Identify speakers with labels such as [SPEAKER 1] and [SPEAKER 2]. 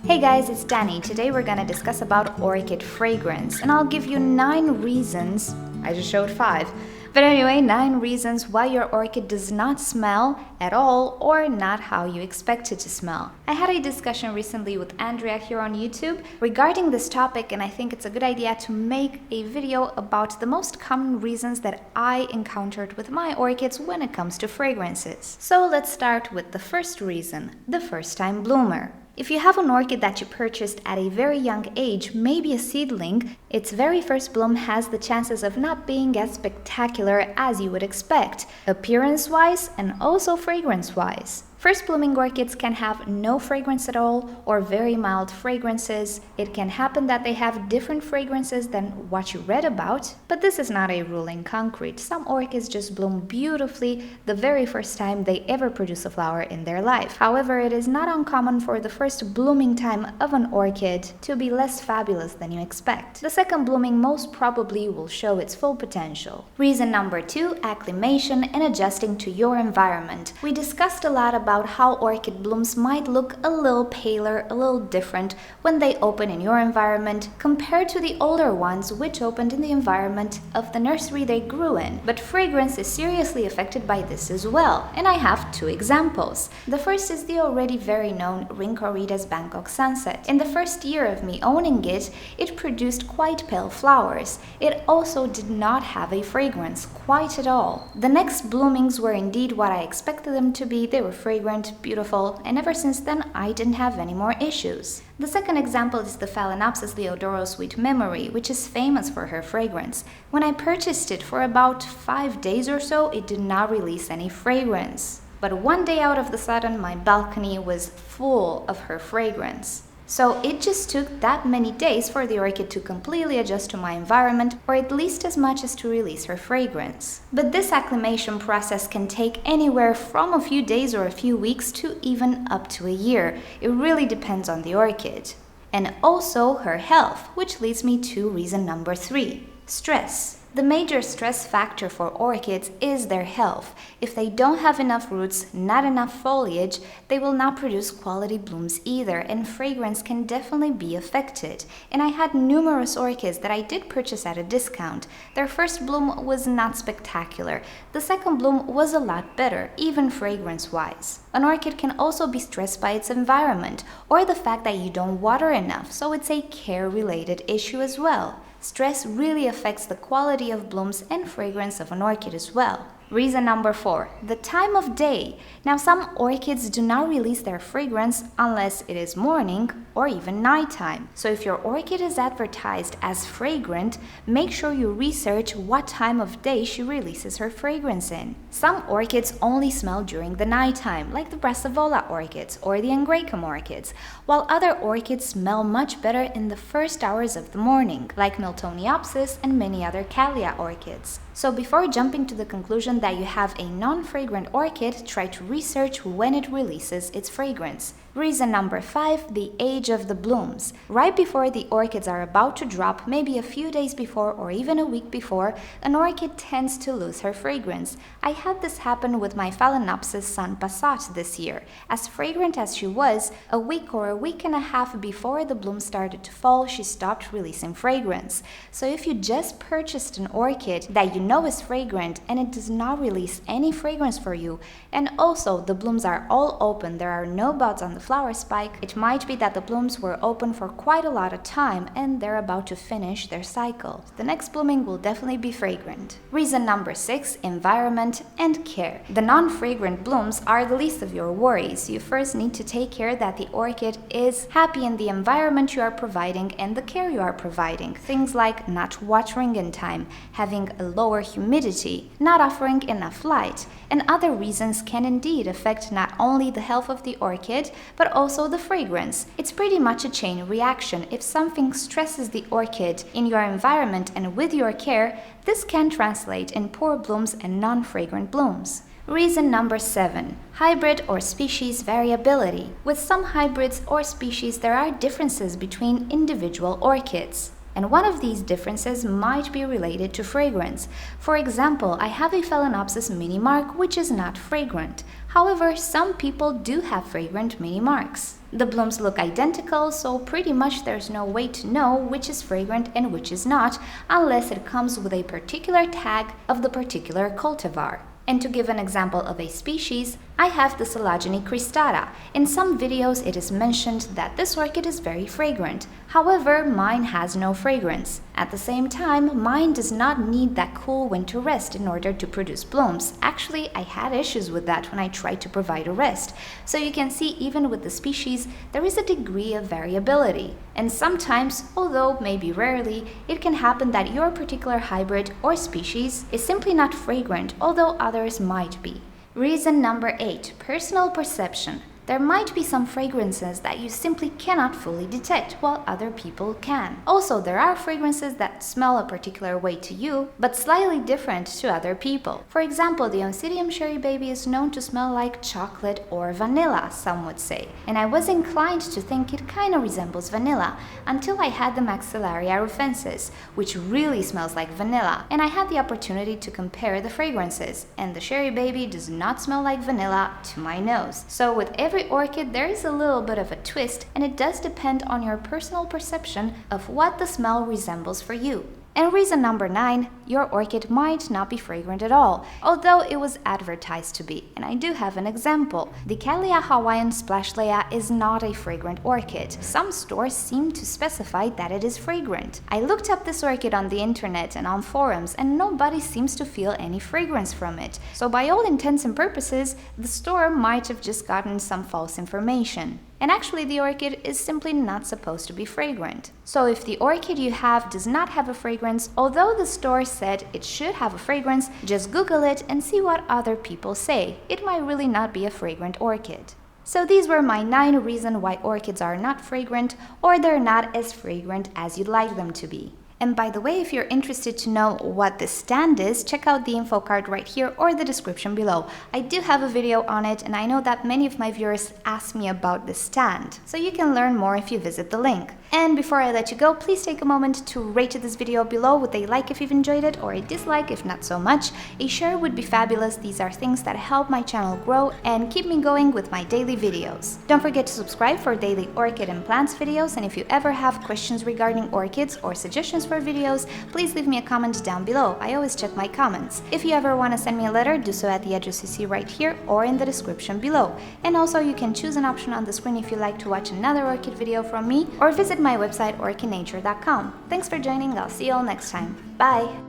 [SPEAKER 1] Hey guys, it's Danny. Today we're gonna discuss about orchid fragrance, and I'll give you 9 reasons. I just showed 5. But anyway, 9 reasons why your orchid does not smell at all or not how you expect it to smell. I had a discussion recently with Andrea here on YouTube regarding this topic, and I think it's a good idea to make a video about the most common reasons that I encountered with my orchids when it comes to fragrances. So let's start with the first reason, the first time bloomer. If you have an orchid that you purchased at a very young age, maybe a seedling, its very first bloom has the chances of not being as spectacular as you would expect, appearance-wise and also fragrance-wise. First blooming orchids can have no fragrance at all or very mild fragrances. It can happen that they have different fragrances than what you read about, but this is not a rule in concrete. Some orchids just bloom beautifully the very first time they ever produce a flower in their life. However, it is not uncommon for the first blooming time of an orchid to be less fabulous than you expect. The second blooming most probably will show its full potential. Reason number 2, acclimation and adjusting to your environment. We discussed a lot about how orchid blooms might look a little paler, a little different when they open in your environment compared to the older ones which opened in the environment of the nursery they grew in. But fragrance is seriously affected by this as well, and I have 2 examples. The first is the already very known Rincorita's Bangkok Sunset. In the first year of me owning it, it produced quite pale flowers. It also did not have a fragrance, quite at all. The next bloomings were indeed what I expected them to be. They were fragrant, beautiful, and ever since then I didn't have any more issues. The second example is the Phalaenopsis Leodoro Sweet Memory, which is famous for her fragrance. When I purchased it for about 5 days or so, it did not release any fragrance. But one day out of the sudden, my balcony was full of her fragrance. So it just took that many days for the orchid to completely adjust to my environment, or at least as much as to release her fragrance. But this acclimation process can take anywhere from a few days or a few weeks to even up to a year. It really depends on the orchid. And also her health, which leads me to reason number 3, stress. The major stress factor for orchids is their health. If they don't have enough roots, not enough foliage, they will not produce quality blooms either, and fragrance can definitely be affected. And I had numerous orchids that I did purchase at a discount. Their first bloom was not spectacular. The second bloom was a lot better, even fragrance-wise. An orchid can also be stressed by its environment or the fact that you don't water enough, so it's a care-related issue as well. Stress really affects the quality of blooms and fragrance of an orchid as well. Reason number 4, the time of day. Now, some orchids do not release their fragrance unless it is morning or even nighttime. So if your orchid is advertised as fragrant, make sure you research what time of day she releases her fragrance in. Some orchids only smell during the nighttime, like the Brassavola orchids or the Angraecum orchids, while other orchids smell much better in the first hours of the morning, like Miltoniopsis and many other Callia orchids. So before jumping to the conclusion that you have a non-fragrant orchid, try to research when it releases its fragrance. Reason number 5, the age of the blooms. Right before the orchids are about to drop, maybe a few days before or even a week before, an orchid tends to lose her fragrance. I had this happen with my Phalaenopsis San Passat this year. As fragrant as she was, a week or a week and a half before the bloom started to fall, she stopped releasing fragrance. So if you just purchased an orchid that you know is fragrant and it does not release any fragrance for you, and also the blooms are all open, there are no buds on the flower spike, it might be that the blooms were open for quite a lot of time and they're about to finish their cycle. The next blooming will definitely be fragrant. Reason number 6, environment and care. The non-fragrant blooms are the least of your worries. You first need to take care that the orchid is happy in the environment you are providing and the care you are providing. Things like not watering in time, having a lower humidity, not offering enough light, and other reasons can indeed affect not only the health of the orchid, but also the fragrance. It's pretty much a chain reaction. If something stresses the orchid in your environment and with your care, this can translate in poor blooms and non-fragrant blooms. Reason number 7, hybrid or species variability. With some hybrids or species, there are differences between individual orchids. and one of these differences might be related to fragrance. For example, I have a Phalaenopsis mini mark which is not fragrant. However, some people do have fragrant mini marks. The blooms look identical, so pretty much there's no way to know which is fragrant and which is not, unless it comes with a particular tag of the particular cultivar. And to give an example of a species, I have the Silagene cristata. In some videos it is mentioned that this orchid is very fragrant. However, mine has no fragrance. At the same time, mine does not need that cool winter rest in order to produce blooms. Actually, I had issues with that when I tried to provide a rest. So you can see even with the species, there is a degree of variability. And sometimes, although maybe rarely, it can happen that your particular hybrid or species is simply not fragrant, although others might be. Reason number 8, personal perception. There might be some fragrances that you simply cannot fully detect, while other people can. Also, there are fragrances that smell a particular way to you, but slightly different to other people. For example, the Oncidium cherry baby is known to smell like chocolate or vanilla, some would say. And I was inclined to think it kinda resembles vanilla, until I had the Maxillaria rufensis, which really smells like vanilla. And I had the opportunity to compare the fragrances, and the cherry baby does not smell like vanilla to my nose. So with every orchid, there is a little bit of a twist, and it does depend on your personal perception of what the smell resembles for you. And reason number 9, your orchid might not be fragrant at all, although it was advertised to be, and I do have an example. The Camellia Hawaiian Splashlea is not a fragrant orchid. Some stores seem to specify that it is fragrant. I looked up this orchid on the internet and on forums, and nobody seems to feel any fragrance from it. So by all intents and purposes, the store might have just gotten some false information. And actually, the orchid is simply not supposed to be fragrant. So if the orchid you have does not have a fragrance, although the store said it should have a fragrance, just Google it and see what other people say. It might really not be a fragrant orchid. So these were my 9 reasons why orchids are not fragrant, or they're not as fragrant as you'd like them to be. And by the way, if you're interested to know what this stand is, check out the info card right here or the description below. I do have a video on it, and I know that many of my viewers ask me about this stand, so you can learn more if you visit the link. And before I let you go, please take a moment to rate this video below with a like if you've enjoyed it, or a dislike if not so much. A share would be fabulous. These are things that help my channel grow and keep me going with my daily videos. Don't forget to subscribe for daily orchid and plants videos, and if you ever have questions regarding orchids or suggestions for videos, please leave me a comment down below. I always check my comments. If you ever want to send me a letter, do so at the address you see right here or in the description below. And also, you can choose an option on the screen if you like to watch another orchid video from me, or visit my website orchidnature.com. Thanks for joining. I'll see you all next time. Bye!